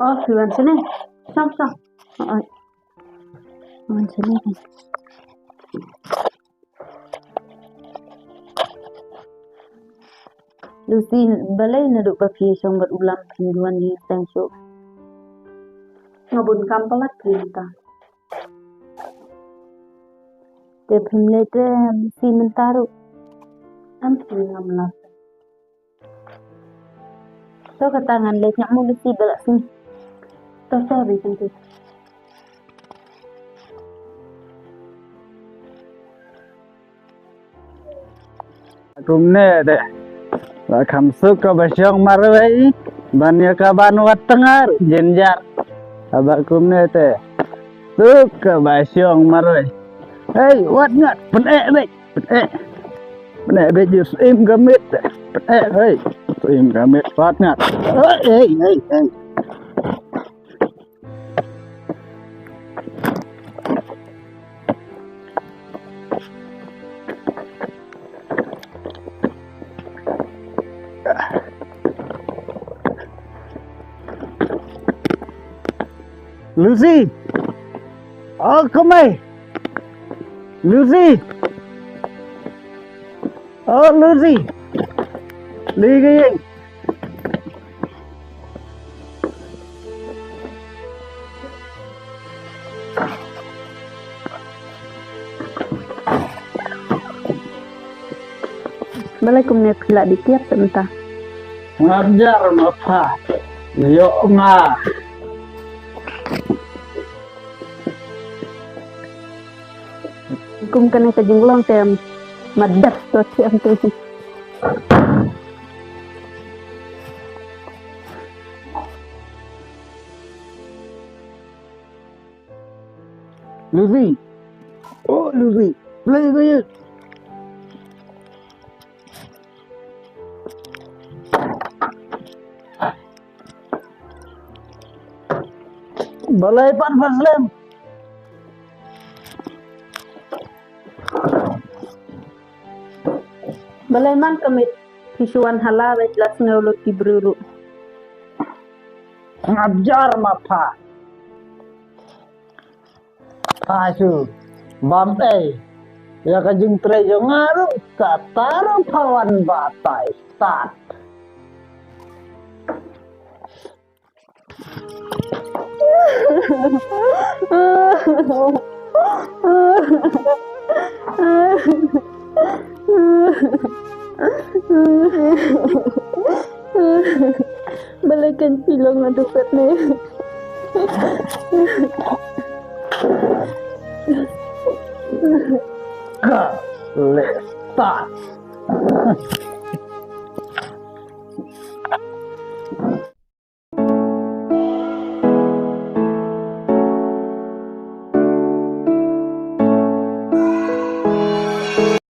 Oh, Iwan sini. Sam. Oh, Iwan sini. Lucy balay na do pa fiye siyang berulang mingguan di Tensyo. Ngabun kampalat kita. Tepim lete si mentaru. Ampi ngamlat. So katangan letnya mo Lucy balak sini. To sorry tentu. Kumne de kamsuk ka basyong marwai banya ka banwat tengar jenjar abak kumne te suk ka basyong marwai hey wat ngat pene be jus im gamit hey im gamit wat ngat hey Lucy, oh come Lucy, oh Lucy, ligay. Balay kumne pila di tiap tentang. Ngajar apa? Yo nga. Kum kena kejinglong tem madat to siam tu. Lucy, oh Lucy, play. Balay pan Muslim. Balay man kami visuan halal jelas ngaulut kibruru. Ngajar mapa. Asu, bampe. Ya kajing trejo ngaru katarang pawan batai start. Balikan silong adukat ni. Let's start.